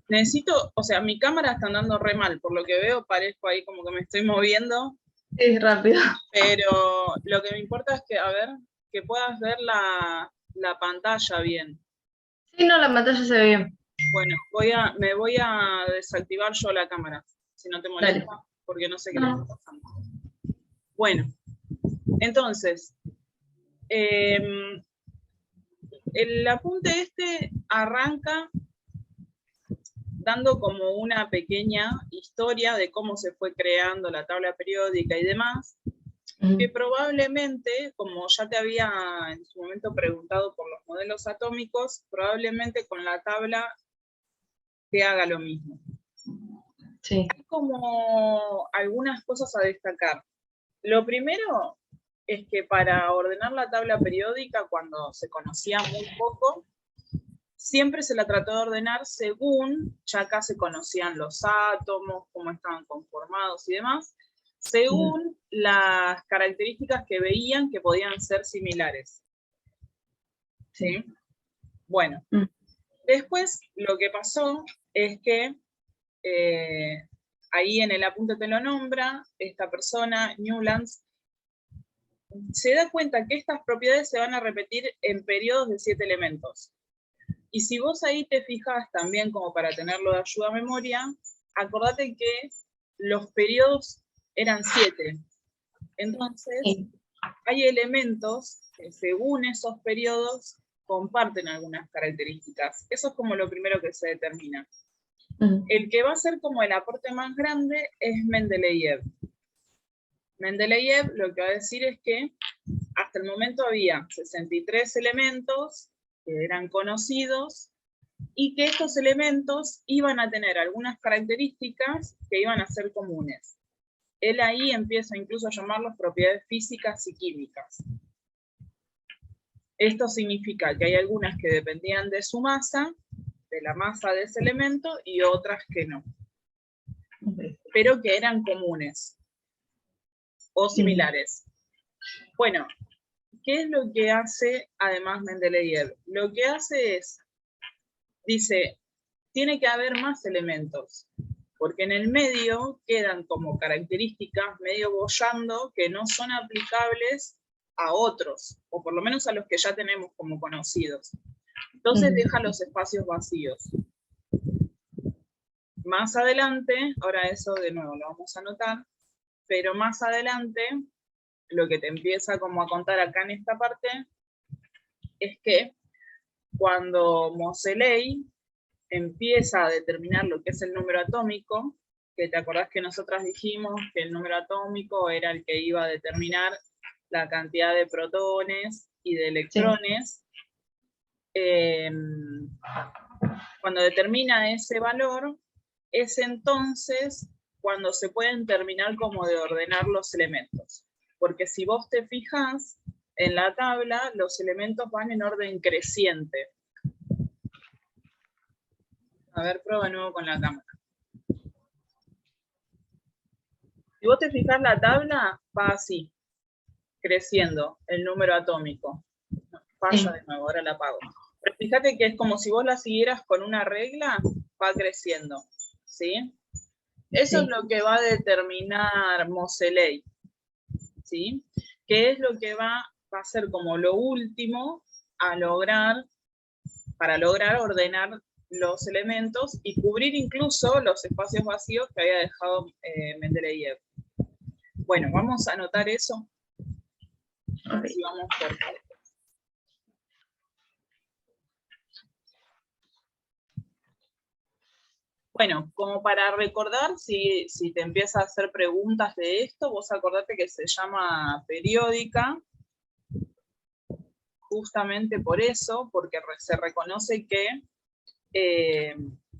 Necesito, o sea, mi cámara está andando re mal, por lo que veo parezco ahí como que me estoy moviendo. Sí, rápido. Pero lo que me importa es que, a ver, que puedas ver la pantalla bien. Sí, no, la pantalla se ve bien. Bueno, me voy a desactivar yo la cámara, si no te molesta, Dale. porque no sé qué le está pasando. Bueno, entonces, el apunte este arranca dando como una pequeña historia de cómo se fue creando la tabla periódica y demás, que probablemente, como ya te había en su momento preguntado por los modelos atómicos, probablemente con la tabla te haga lo mismo. Sí. Hay como algunas cosas a destacar. Lo primero es que para ordenar la tabla periódica, cuando se conocía muy poco, siempre se la trató de ordenar según, ya acá se conocían los átomos, cómo estaban conformados y demás, según las características que veían que podían ser similares. ¿Sí? Bueno, después lo que pasó es que ahí en el apunte te lo nombra, esta persona, Newlands, se da cuenta que estas propiedades se van a repetir en periodos de 7 elementos. Y si vos ahí te fijas también, como para tenerlo de ayuda a memoria, acordate que los periodos eran 7. Entonces, hay elementos que según esos periodos comparten algunas características. Eso es como lo primero que se determina. El que va a ser como el aporte más grande es Mendeleev. Mendeleev lo que va a decir es que hasta el momento había 63 elementos que eran conocidos y que estos elementos iban a tener algunas características que iban a ser comunes. Él ahí empieza incluso a llamarlos propiedades físicas y químicas. Esto significa que hay algunas que dependían de su masa, de la masa de ese elemento, y otras que no. Pero que eran comunes o similares. Bueno, ¿qué es lo que hace además Mendeleev? Lo que hace es, dice, tiene que haber más elementos, porque en el medio quedan como características medio boyando que no son aplicables a otros, o por lo menos a los que ya tenemos como conocidos. Entonces deja los espacios vacíos. Más adelante, ahora eso de nuevo lo vamos a anotar, pero más adelante, lo que te empieza como a contar acá en esta parte, es que cuando Moseley empieza a determinar lo que es el número atómico, que te acordás que nosotras dijimos que el número atómico era el que iba a determinar la cantidad de protones y de electrones, cuando determina ese valor, es entonces cuando se pueden terminar como de ordenar los elementos. Porque si vos te fijás, en la tabla los elementos van en orden creciente. A ver, prueba de nuevo con la cámara. Si vos te fijás, la tabla va así, creciendo, el número atómico. Falla de nuevo, ahora la apago. Pero fíjate que es como si vos la siguieras con una regla, va creciendo, ¿sí? Eso es lo que va a determinar Moseley, ¿sí? Que es lo que va a ser como lo último a lograr, para lograr ordenar los elementos y cubrir incluso los espacios vacíos que había dejado Mendeleev. Bueno, vamos a anotar eso. Así vamos por partes. Bueno, como para recordar, si te empieza a hacer preguntas de esto, vos acordate que se llama periódica, justamente por eso, porque se reconoce que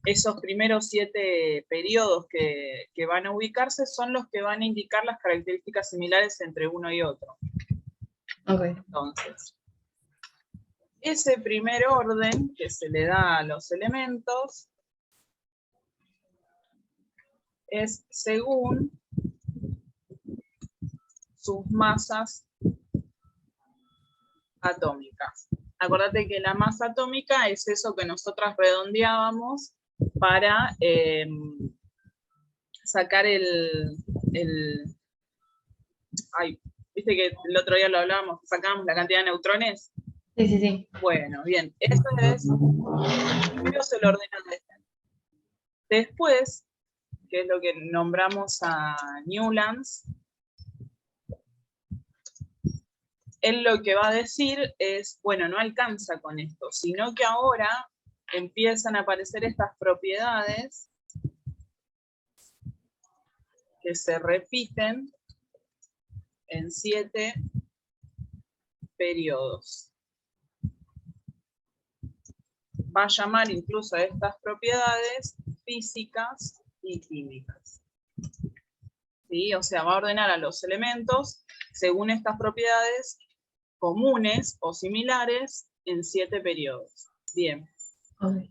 esos primeros 7 periodos que van a ubicarse son los que van a indicar las características similares entre uno y otro. Entonces, ese primer orden que se le da a los elementos es según sus masas atómicas. Acordate que la masa atómica es eso que nosotras redondeábamos para sacar ay, viste que el otro día lo hablábamos, sacábamos la cantidad de neutrones. Sí, sí, sí. Bueno, bien, eso es, primero se lo ordena desde. Después, que es lo que nombramos a Newlands, él lo que va a decir es, bueno, no alcanza con esto, sino que ahora empiezan a aparecer estas propiedades que se repiten en 7 periodos. Va a llamar incluso a estas propiedades físicas y químicas. ¿Sí? O sea, va a ordenar a los elementos según estas propiedades comunes o similares en 7 periodos. Bien. Okay.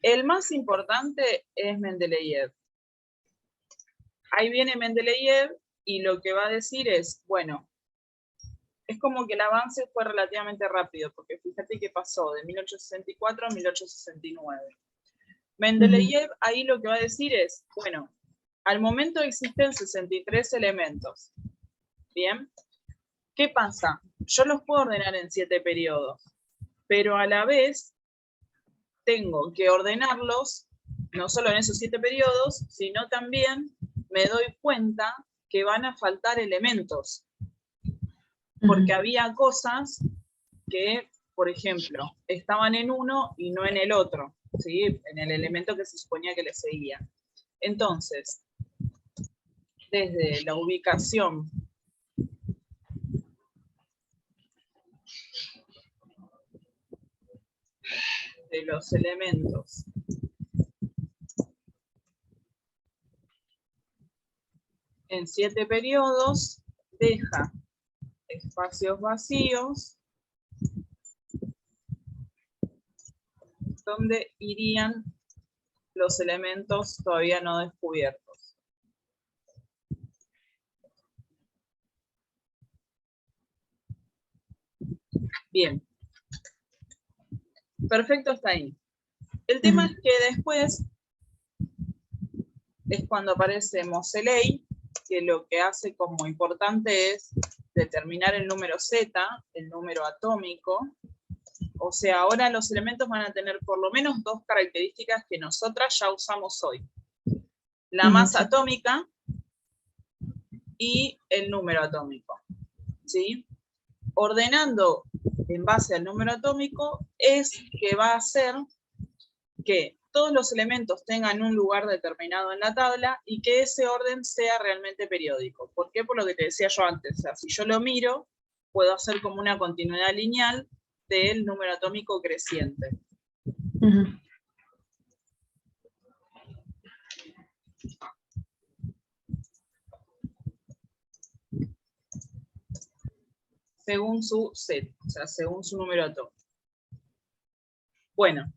El más importante es Mendeleev. Ahí viene Mendeleev y lo que va a decir es, bueno, es como que el avance fue relativamente rápido, porque fíjate que pasó de 1864 a 1869. Mendeleev ahí lo que va a decir es, bueno, al momento existen 63 elementos. ¿Bien? ¿Qué pasa? Yo los puedo ordenar en 7 periodos, pero a la vez tengo que ordenarlos no solo en esos 7 periodos, sino también me doy cuenta que van a faltar elementos. Porque había cosas que, por ejemplo, estaban en uno y no en el otro, ¿sí? En el elemento que se suponía que le seguía. Entonces, desde la ubicación de los elementos en 7 periodos, deja espacios vacíos donde irían los elementos todavía no descubiertos. Bien. Perfecto, está ahí. El tema es que después es cuando aparece Moseley, que lo que hace como importante es determinar el número Z, el número atómico. O sea, ahora los elementos van a tener por lo menos 2 características que nosotras ya usamos hoy. La masa atómica y el número atómico. ¿Sí? Ordenando en base al número atómico es que va a hacer que todos los elementos tengan un lugar determinado en la tabla y que ese orden sea realmente periódico. ¿Por qué? Por lo que te decía yo antes. O sea, si yo lo miro, puedo hacer como una continuidad lineal del número atómico creciente. Según su Z, o sea, según su número atómico. Bueno,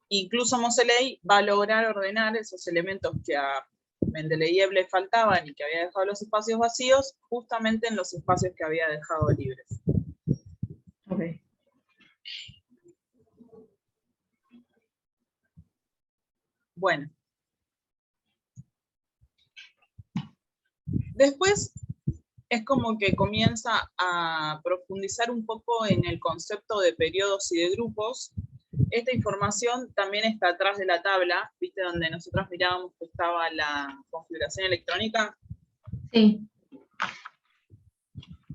incluso Moseley va a lograr ordenar esos elementos que a Mendeleev le faltaban y que había dejado los espacios vacíos, justamente en los espacios que había dejado libres. Okay. Bueno. Después es como que comienza a profundizar un poco en el concepto de periodos y de grupos. Esta información también está atrás de la tabla, ¿viste? Donde nosotros mirábamos que estaba la configuración electrónica. Sí.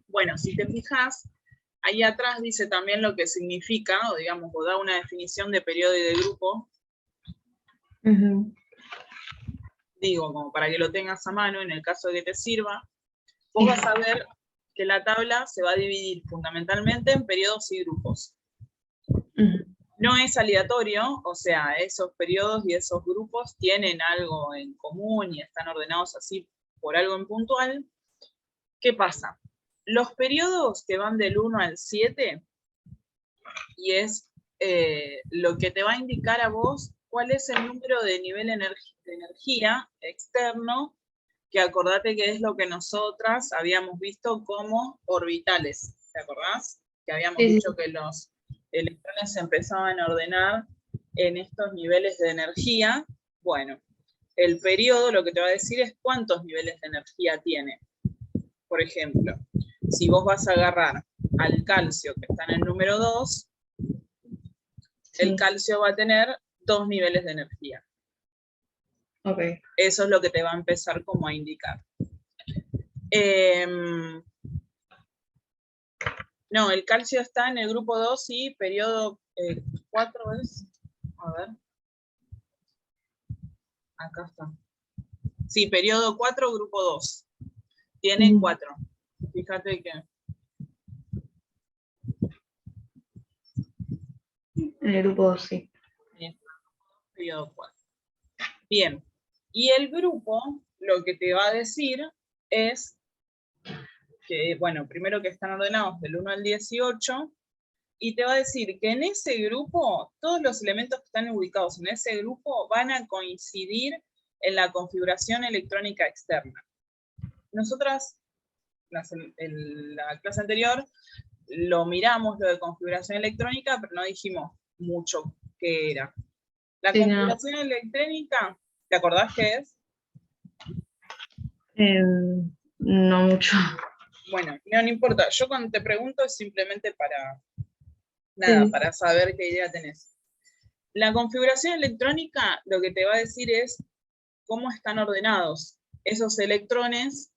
Bueno, si te fijas, ahí atrás dice también lo que significa, o digamos, o da una definición de periodo y de grupo. Digo, como para que lo tengas a mano, en el caso de que te sirva. Vos vas a ver que la tabla se va a dividir fundamentalmente en periodos y grupos. No es aleatorio, o sea, esos periodos y esos grupos tienen algo en común y están ordenados así por algo en puntual. ¿Qué pasa? Los periodos que van del 1 al 7, y es lo que te va a indicar a vos cuál es el número de nivel de energía externo, que acordate que es lo que nosotras habíamos visto como orbitales. ¿te acordás? Que habíamos Sí, sí, dicho que los electrones se empezaban a ordenar en estos niveles de energía. Bueno, el periodo lo que te va a decir es cuántos niveles de energía tiene. Por ejemplo, si vos vas a agarrar al calcio que está en el número 2, el sí. calcio va a tener 2 niveles de energía. Ok. Eso es lo que te va a empezar como a indicar. No, el calcio está en el grupo 2 y periodo 4 es. A ver. Acá está. Sí, periodo 4, grupo 2. Tiene 4. Fíjate que. En el grupo 2, sí. Periodo 4. Bien. Y el grupo lo que te va a decir es que, bueno, primero que están ordenados del 1 al 18, y te va a decir que en ese grupo, todos los elementos que están ubicados en ese grupo van a coincidir en la configuración electrónica externa. Nosotras, en la clase anterior, lo miramos, lo de configuración electrónica, pero no dijimos mucho qué era. La Sí, configuración electrónica, ¿te acordás qué es? No mucho. Bueno, no importa. Yo cuando te pregunto es simplemente para, nada, Sí. para saber qué idea tenés. La configuración electrónica lo que te va a decir es cómo están ordenados esos electrones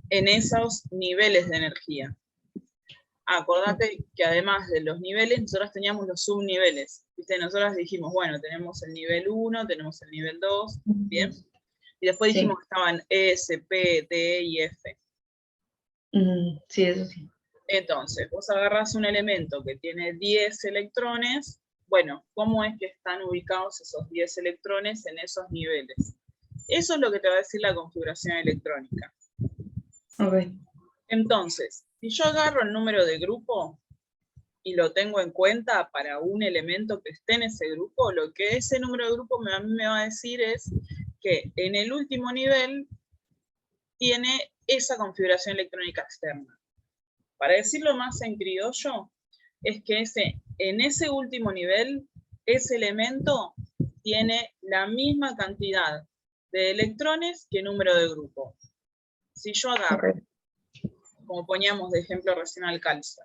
en esos niveles de energía. Acordate que además de los niveles, nosotros teníamos los subniveles. ¿Viste? Nosotros dijimos, bueno, tenemos el nivel 1, tenemos el nivel 2, ¿bien? Y después dijimos que estaban S, P, D y F. Sí, eso sí. Entonces, vos agarrás un elemento que tiene 10 electrones, bueno, ¿cómo es que están ubicados esos 10 electrones en esos niveles? Eso es lo que te va a decir la configuración electrónica. Ok. Entonces, si yo agarro el número de grupo y lo tengo en cuenta para un elemento que esté en ese grupo, lo que ese número de grupo a mí me va a decir es que en el último nivel tiene esa configuración electrónica externa. Para decirlo más en criollo, es que en ese último nivel, ese elemento tiene la misma cantidad de electrones que número de grupo. Si yo agarro, como poníamos de ejemplo recién al calcio,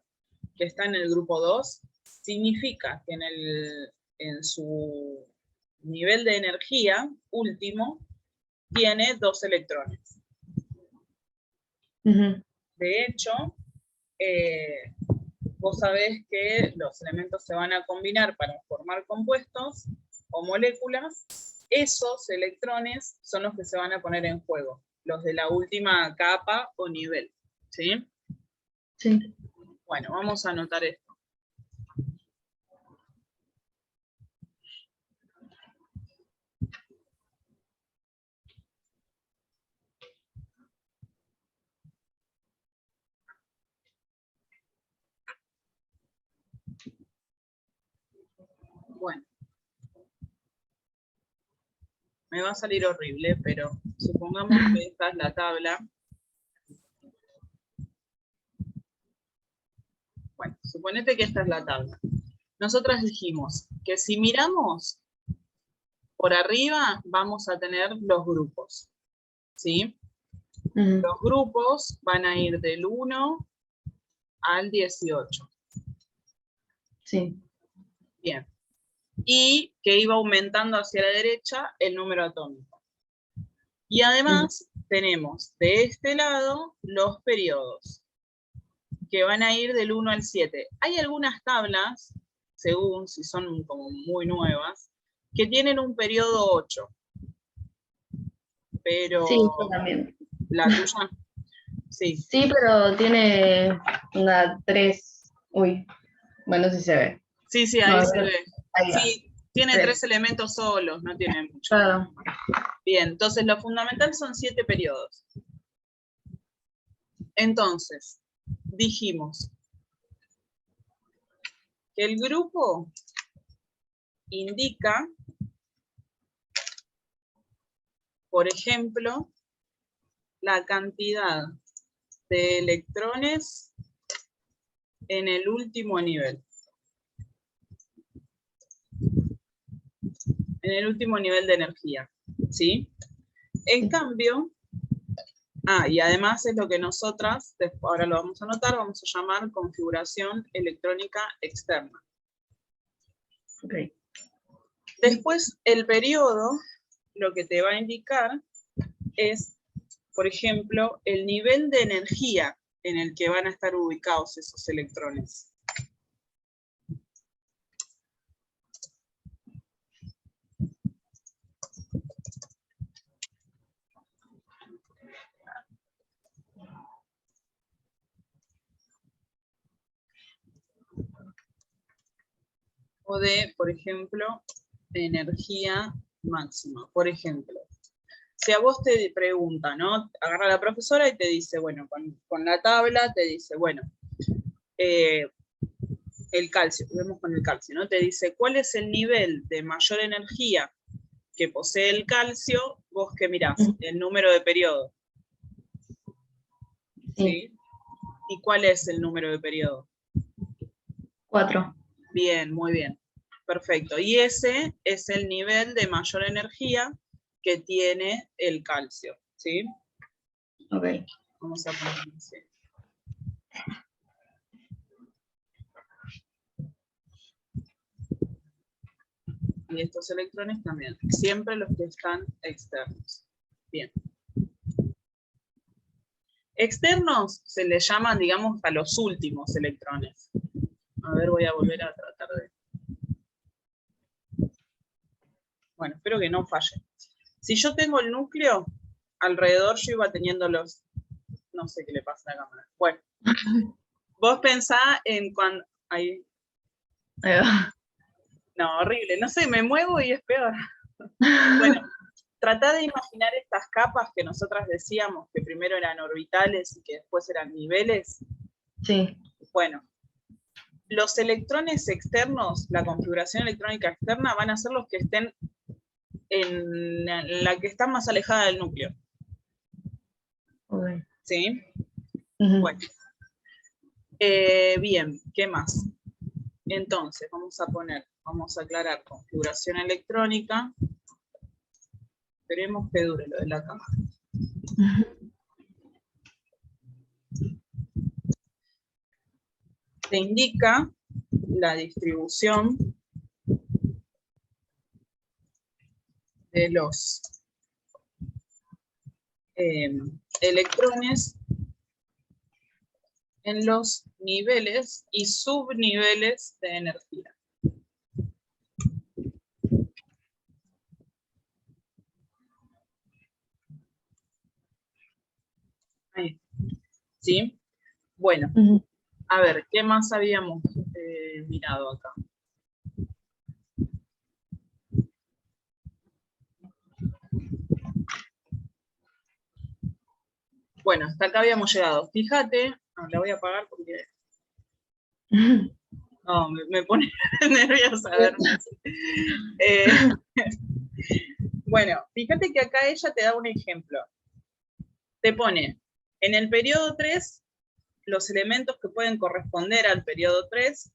que está en el grupo 2, significa que en su nivel de energía último tiene 2 electrones. De hecho, vos sabés que los elementos se van a combinar para formar compuestos o moléculas. Esos electrones son los que se van a poner en juego, los de la última capa o nivel. ¿Sí? Sí. Bueno, vamos a anotar esto. Bueno. Me va a salir horrible, pero supongamos que esta es la tabla. Bueno, suponete que esta es la tabla. Nosotras dijimos que si miramos por arriba, vamos a tener los grupos. ¿Sí? Los grupos van a ir del 1 al 18. Sí. Bien. Y que iba aumentando hacia la derecha el número atómico. Y además tenemos de este lado los periodos, que van a ir del 1 al 7. Hay algunas tablas, según si son como muy nuevas, que tienen un periodo 8. Pero Sí, yo también. la tuya, sí. Sí, pero tiene una 3. Uy, bueno, no sé si se ve. Sí, sí, ahí No, se ve. ahí va. Sí, tiene 3. 3 elementos solos, no tiene mucho. Claro. Bien, entonces lo fundamental son 7 periodos. Entonces, dijimos que el grupo indica, por ejemplo, la cantidad de electrones en el último nivel. En el último nivel de energía, ¿sí? En cambio, y además es lo que nosotras, ahora lo vamos a anotar, vamos a llamar configuración electrónica externa. Ok. Después, el periodo, lo que te va a indicar es, por ejemplo, el nivel de energía en el que van a estar ubicados esos electrones. O de, por ejemplo, de energía máxima. Por ejemplo, si a vos te pregunta, ¿no? Agarra la profesora y te dice, bueno, con la tabla te dice, bueno, el calcio, vemos con el calcio, ¿no? Te dice, ¿cuál es el nivel de mayor energía que posee el calcio? Vos que mirás, el número de periodo. ¿Sí? ¿Y cuál es el número de periodo? 4. Bien, muy bien. Perfecto. Y ese es el nivel de mayor energía que tiene el calcio. ¿Sí? Ok. Vamos a poner así. Y estos electrones también. Siempre los que están externos. Bien. Externos se les llaman, digamos, a los últimos electrones. A ver, voy a volver a tratar de... Bueno, espero que no falle. Si yo tengo el núcleo, alrededor yo iba teniendo los... No sé qué le pasa a la cámara. Bueno, vos pensá en cuando... Ahí. No, horrible. No sé, me muevo y es peor. Bueno, tratá de imaginar estas capas que nosotras decíamos que primero eran orbitales y que después eran niveles. Sí. Bueno, los electrones externos, la configuración electrónica externa, van a ser los que estén en la que está más alejada del núcleo. Okay. ¿Sí? Bueno. Bien, ¿qué más? Entonces, vamos a aclarar configuración electrónica. Esperemos que dure lo de la cámara. Te indica la distribución de los electrones en los niveles y subniveles de energía. Ahí. ¿Sí? Bueno, a ver, ¿qué más habíamos mirado acá? Bueno, hasta acá habíamos llegado. Fíjate, la voy a apagar porque... No, me pone nerviosa verme así. Bueno, fíjate que acá ella te da un ejemplo. Te pone, en el periodo 3, los elementos que pueden corresponder al periodo 3,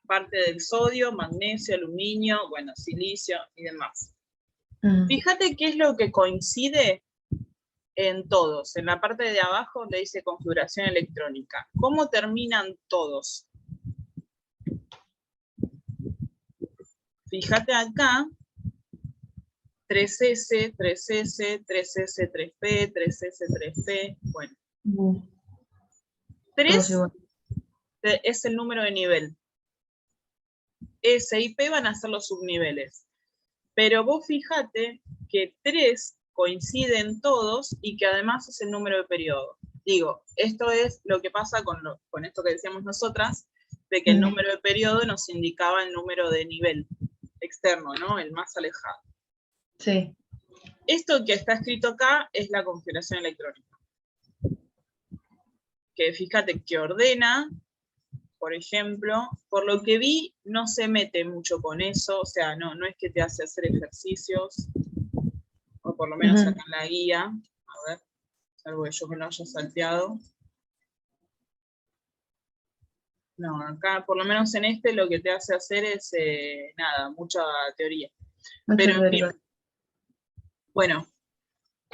parte del sodio, magnesio, aluminio, bueno, silicio y demás. Fíjate qué es lo que coincide en todos. En la parte de abajo le dice configuración electrónica. ¿Cómo terminan todos? Fíjate acá, 3S, 3S, 3S, 3P, 3S, 3P, bueno. 3 es el número de nivel. S y P van a ser los subniveles. Pero vos fíjate que 3 coinciden todos y que además es el número de periodo. Digo, esto es lo que pasa con esto que decíamos nosotras, de que el número de periodo nos indicaba el número de nivel externo, ¿no? El más alejado. Sí. Esto que está escrito acá es la configuración electrónica. Que fíjate que ordena, por ejemplo, por lo que vi, no se mete mucho con eso, o sea, no es que te hace hacer ejercicios, o por lo menos acá en la guía, a ver, salvo que yo me lo haya salteado. No, acá, por lo menos en este, lo que te hace hacer es, nada, mucha teoría. Pero en fin, bueno,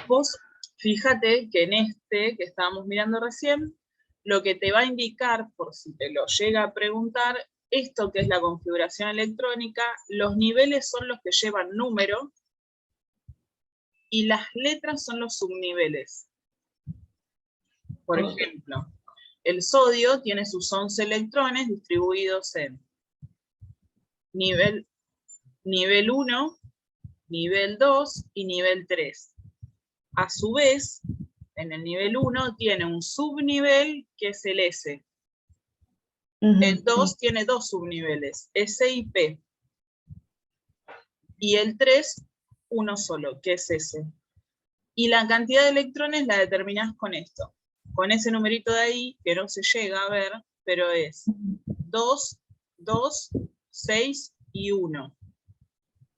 vos fíjate que en este que estábamos mirando recién, lo que te va a indicar, por si te lo llega a preguntar, esto que es la configuración electrónica, los niveles son los que llevan número y las letras son los subniveles. Por ejemplo, el sodio tiene sus 11 electrones distribuidos en nivel 1, nivel 2 y nivel 3. A su vez, en el nivel 1 tiene un subnivel que es el S. El 2 tiene dos subniveles, S y P. Y el 3, uno solo, que es S. Y la cantidad de electrones la determinás con esto. Con ese numerito de ahí, que no se llega a ver, pero es 2, 2, 6 y 1.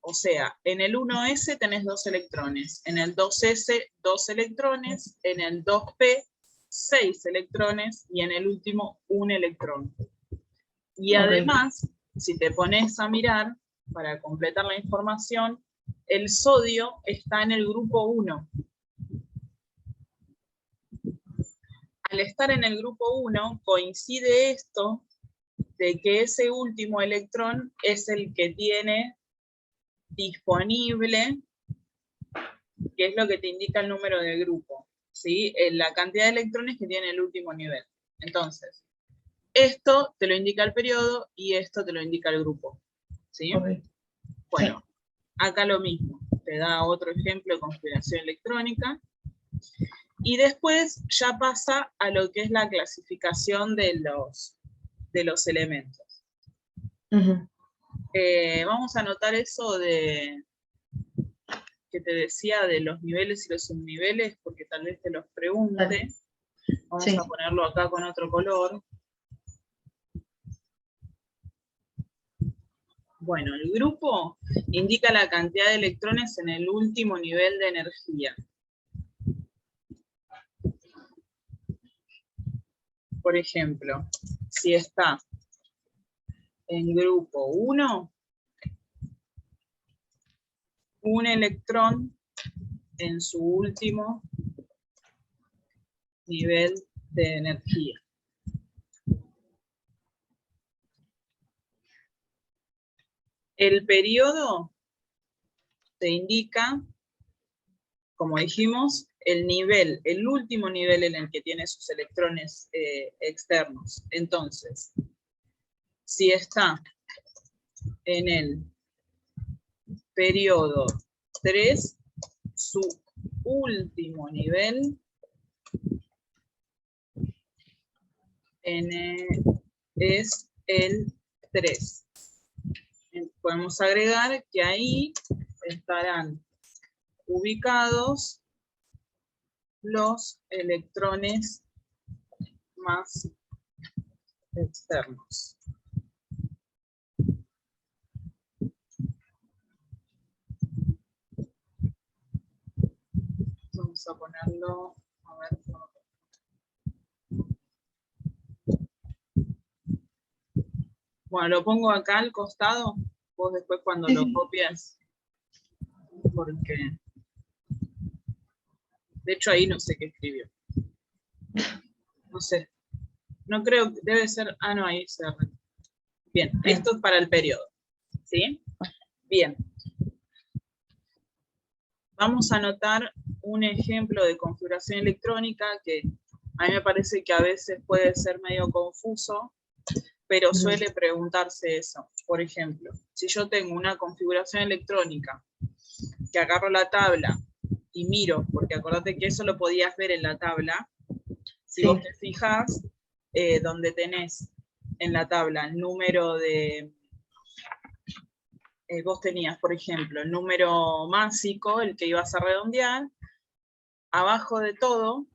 O sea, en el 1S tenés 2 electrones, en el 2S 2 electrones, en el 2P 6 electrones y en el último 1 electrón. Y además, si te pones a mirar, para completar la información, el sodio está en el grupo 1. Al estar en el grupo 1, coincide esto de que ese último electrón es el que tiene disponible, que es lo que te indica el número del grupo, ¿sí? La cantidad de electrones que tiene el último nivel. Entonces, esto te lo indica el periodo y esto te lo indica el grupo, ¿sí? Bueno, acá lo mismo, te da otro ejemplo de configuración electrónica. Y después ya pasa a lo que es la clasificación de los elementos. Vamos a anotar eso de que te decía de los niveles y los subniveles, porque tal vez te los pregunte. Vamos a ponerlo acá con otro color. Bueno, el grupo indica la cantidad de electrones en el último nivel de energía. Por ejemplo, si está en grupo 1, un electrón en su último nivel de energía. El periodo te indica, como dijimos, el nivel, el último nivel en el que tiene sus electrones externos. Entonces, si está en el periodo 3, su último nivel es el 3. Podemos agregar que ahí estarán ubicados los electrones más externos. Vamos a ponerlo, a ver. Bueno, lo pongo acá al costado, vos después cuando lo copias, porque de hecho ahí no sé qué escribió. No sé, no creo, debe ser, no, ahí se arregla. Bien, esto es para el periodo, ¿sí? Bien. Vamos a anotar un ejemplo de configuración electrónica que a mí me parece que a veces puede ser medio confuso, pero suele preguntarse eso. Por ejemplo, si yo tengo una configuración electrónica que agarro la tabla y miro, porque acordate que eso lo podías ver en la tabla, si vos te fijás, donde tenés en la tabla el número de... vos tenías, por ejemplo, el número másico, el que ibas a redondear, abajo de todo,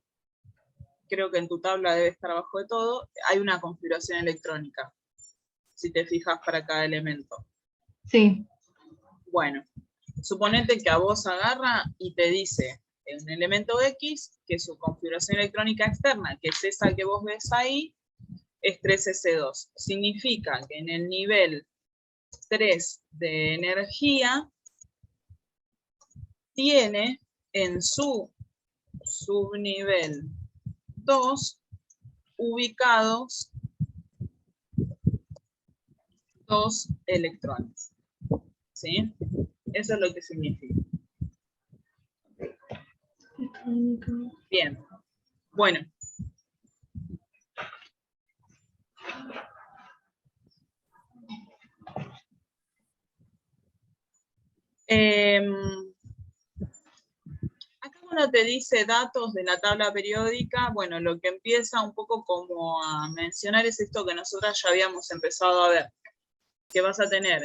creo que en tu tabla debe estar abajo de todo, hay una configuración electrónica, si te fijas para cada elemento. Sí. Bueno, suponete que a vos agarra y te dice en un elemento X que su configuración electrónica externa, que es esa que vos ves ahí, es 13C2. Significa que en el nivel 3 de energía tiene en su subnivel 2 ubicados 2 electrones. ¿Sí? Eso es lo que significa. Bien. Bueno. Acá cuando te dice datos de la tabla periódica, bueno, lo que empieza un poco como a mencionar es esto que nosotros ya habíamos empezado a ver, que vas a tener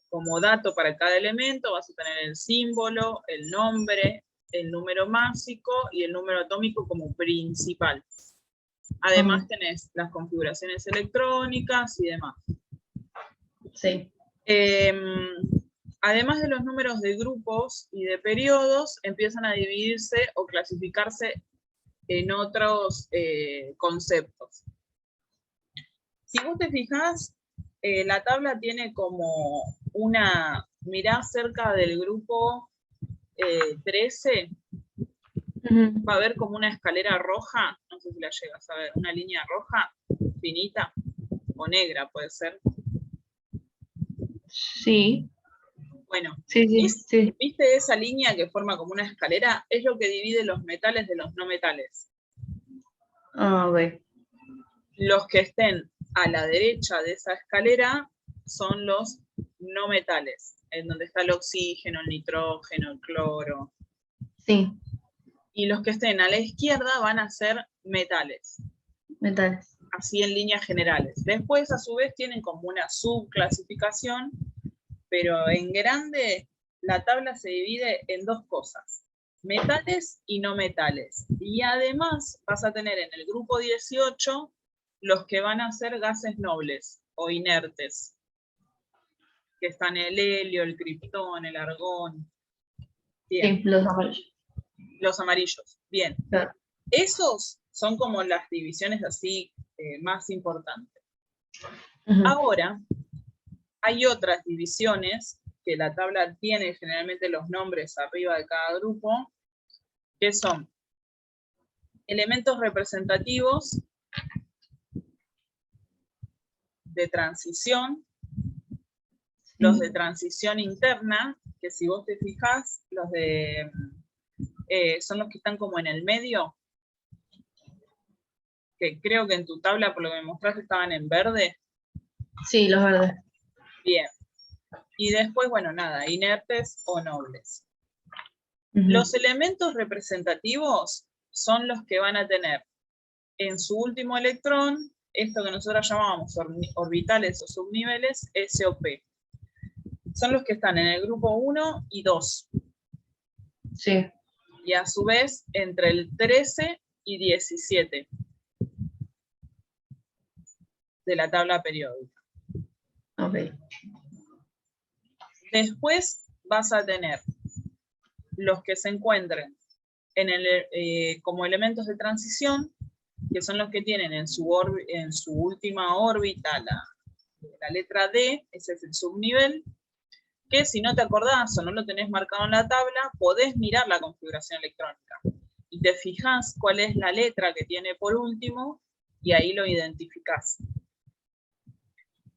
como dato para cada elemento, vas a tener el símbolo, el nombre, el número másico y el número atómico como principal. Además tenés las configuraciones electrónicas y demás. Sí. Además de los números de grupos y de periodos, empiezan a dividirse o clasificarse en otros conceptos. Si vos te fijás, la tabla tiene como una, mirá cerca del grupo 13, va a haber como una escalera roja, no sé si la llegas a ver, una línea roja, finita, o negra puede ser. Sí. Bueno, Sí, sí. ¿viste esa línea que forma como una escalera? Es lo que divide los metales de los no metales. Ah, ok. Los que estén a la derecha de esa escalera son los no metales, en donde está el oxígeno, el nitrógeno, el cloro. Sí. Y los que estén a la izquierda van a ser metales. Metales. Así en líneas generales. Después, a su vez, tienen como una subclasificación, pero en grande la tabla se divide en dos cosas: metales y no metales. Y además vas a tener en el grupo 18 los que van a ser gases nobles o inertes, que están el helio, el criptón, el argón. Bien. Sí, los amarillos. Los amarillos, bien. Claro. Esos son como las divisiones así más importantes. Uh-huh. Ahora, hay otras divisiones que la tabla tiene generalmente los nombres arriba de cada grupo, que son elementos representativos de transición, sí. Los de transición interna, que si vos te fijás, los de son los que están como en el medio, que creo que en tu tabla, por lo que me mostraste, estaban en verde. Sí, los verdes. Bien. Y después, bueno, nada, inertes o nobles. Uh-huh. Los elementos representativos son los que van a tener en su último electrón, esto que nosotros llamamos orbitales o subniveles, SOP. Son los que están en el grupo 1 y 2. Sí. Y a su vez, entre el 13 y 17 de la tabla periódica. Ok. Después vas a tener los que se encuentren en como elementos de transición, que son los que tienen en su última órbita la letra D, ese es el subnivel, que si no te acordás o no lo tenés marcado en la tabla, podés mirar la configuración electrónica. Y te fijás cuál es la letra que tiene por último, y ahí lo identificás.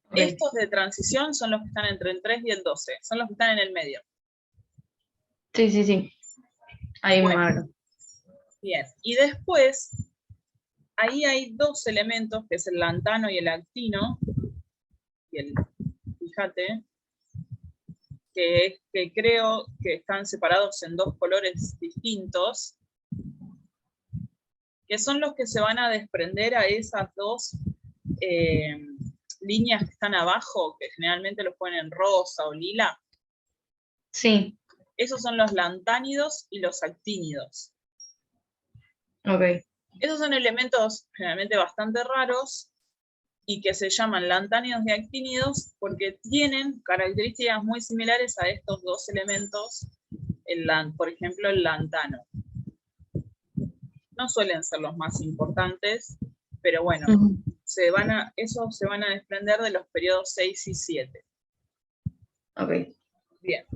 Okay. Estos de transición son los que están entre el 3 y el 12, son los que están en el medio. Sí, sí, sí. Ahí bueno, me marco. Bien, y después, ahí hay dos elementos, que es el lantano y el actino, y fíjate, que creo que están separados en dos colores distintos, que son los que se van a desprender a esas dos líneas que están abajo, que generalmente los ponen en rosa o lila. Sí. Esos son los lantánidos y los actínidos. Ok. Esos son elementos generalmente bastante raros y que se llaman lantánidos y actínidos porque tienen características muy similares a estos dos elementos, por ejemplo el lantano. No suelen ser los más importantes, pero bueno, esos se van a desprender de los periodos 6 y 7. Ok. Bien.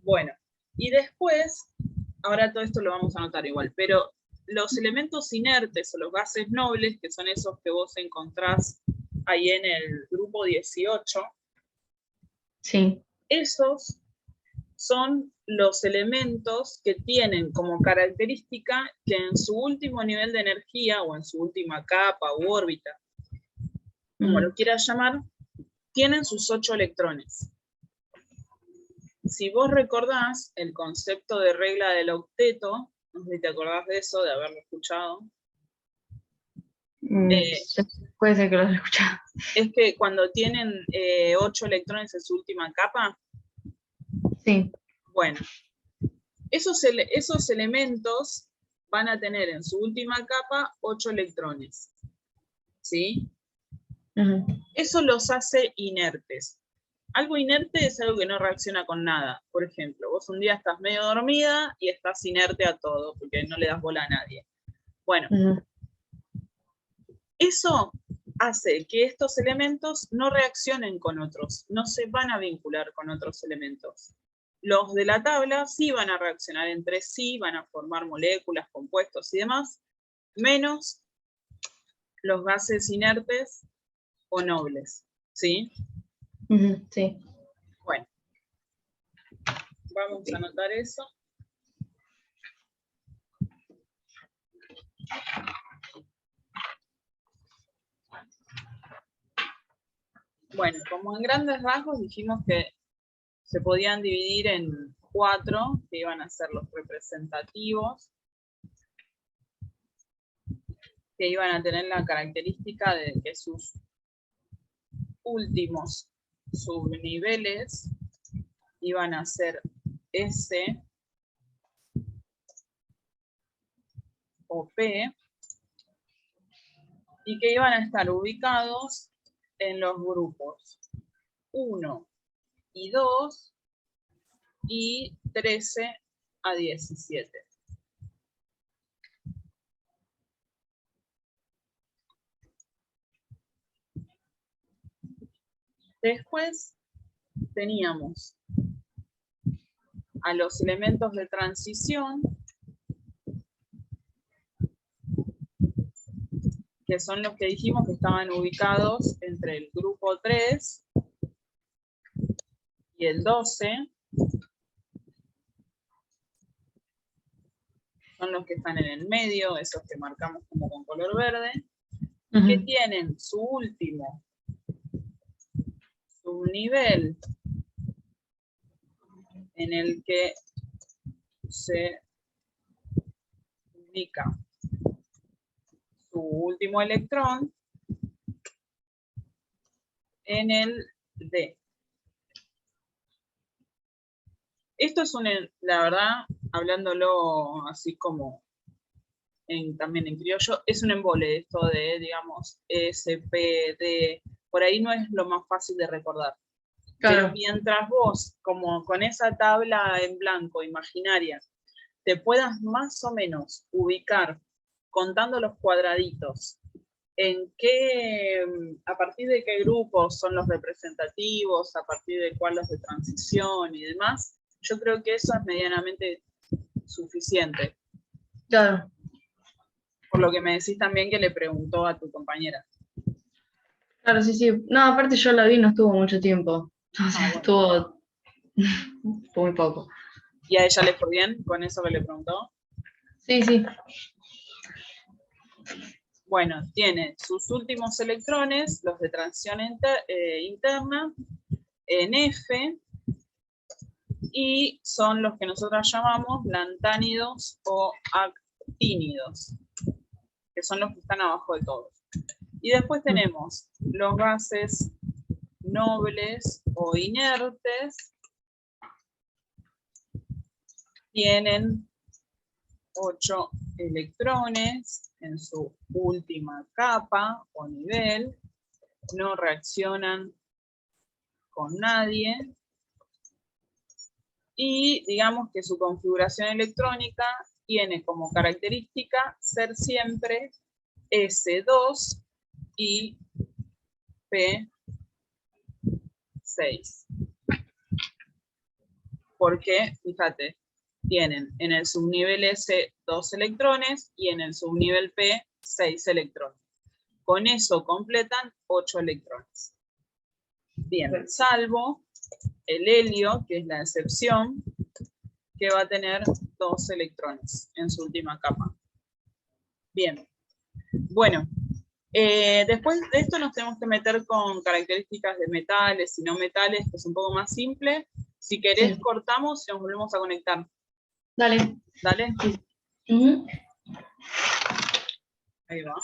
Bueno, y después, ahora todo esto lo vamos a anotar igual, pero los elementos inertes o los gases nobles, que son esos que vos encontrás ahí en el grupo 18, Sí. esos son los elementos que tienen como característica que en su último nivel de energía, o en su última capa u órbita, como lo quieras llamar, tienen sus 8 electrones. Si vos recordás el concepto de regla del octeto, no sé si te acordás de eso, de haberlo escuchado. Puede ser que lo haya escuchado. Es que cuando tienen 8 electrones en su última capa, Sí. bueno, esos elementos van a tener en su última capa 8 electrones. ¿Sí? Eso los hace inertes. Algo inerte es algo que no reacciona con nada. Por ejemplo, vos un día estás medio dormida y estás inerte a todo, porque no le das bola a nadie. Bueno, eso hace que estos elementos no reaccionen con otros, no se van a vincular con otros elementos. Los de la tabla sí van a reaccionar entre sí, van a formar moléculas, compuestos y demás, menos los gases inertes o nobles, ¿sí? Sí. Bueno, vamos a anotar eso. Bueno, como en grandes rasgos dijimos que se podían dividir en 4, que iban a ser los representativos, que iban a tener la característica de que sus últimos subniveles iban a ser S o P, y que iban a estar ubicados en los grupos 1 y 2 y 13 a 17. Después teníamos a los elementos de transición, que son los que dijimos que estaban ubicados entre el grupo 3 y el 12. Son los que están en el medio, esos que marcamos como con color verde, que tienen su último subnivel en el que se ubica su último electrón en el D. Esto es la verdad, hablándolo así como también en criollo, es un embole esto de, digamos, S, P, D, por ahí no es lo más fácil de recordar. Claro. Pero mientras vos, como con esa tabla en blanco imaginaria, te puedas más o menos ubicar, contando los cuadraditos, en qué, a partir de qué grupos son los representativos, a partir de cuál los de transición y demás, yo creo que eso es medianamente suficiente. Claro. Por lo que me decís también que le preguntó a tu compañera. Claro, sí, sí. No, aparte yo la vi, no estuvo mucho tiempo. O sea, bueno. estuvo muy poco. ¿Y a ella le fue bien con eso que le preguntó? Sí, sí. Bueno, tiene sus últimos electrones, los de transición interna, en F, y son los que nosotros llamamos lantánidos o actínidos, que son los que están abajo de todos. Y después tenemos los gases nobles o inertes, tienen 8 electrones en su última capa o nivel, no reaccionan con nadie, y digamos que su configuración electrónica tiene como característica ser siempre S2 y P6. Porque, fíjate, tienen en el subnivel S 2 electrones y en el subnivel P 6 electrones. Con eso completan 8 electrones. Bien, salvo el helio, que es la excepción, que va a tener 2 electrones en su última capa. Bien, bueno, después de esto nos tenemos que meter con características de metales y no metales, que es un poco más simple. Si querés, Sí. cortamos y nos volvemos a conectar. Dale. Dale. Ujú. Ahí va.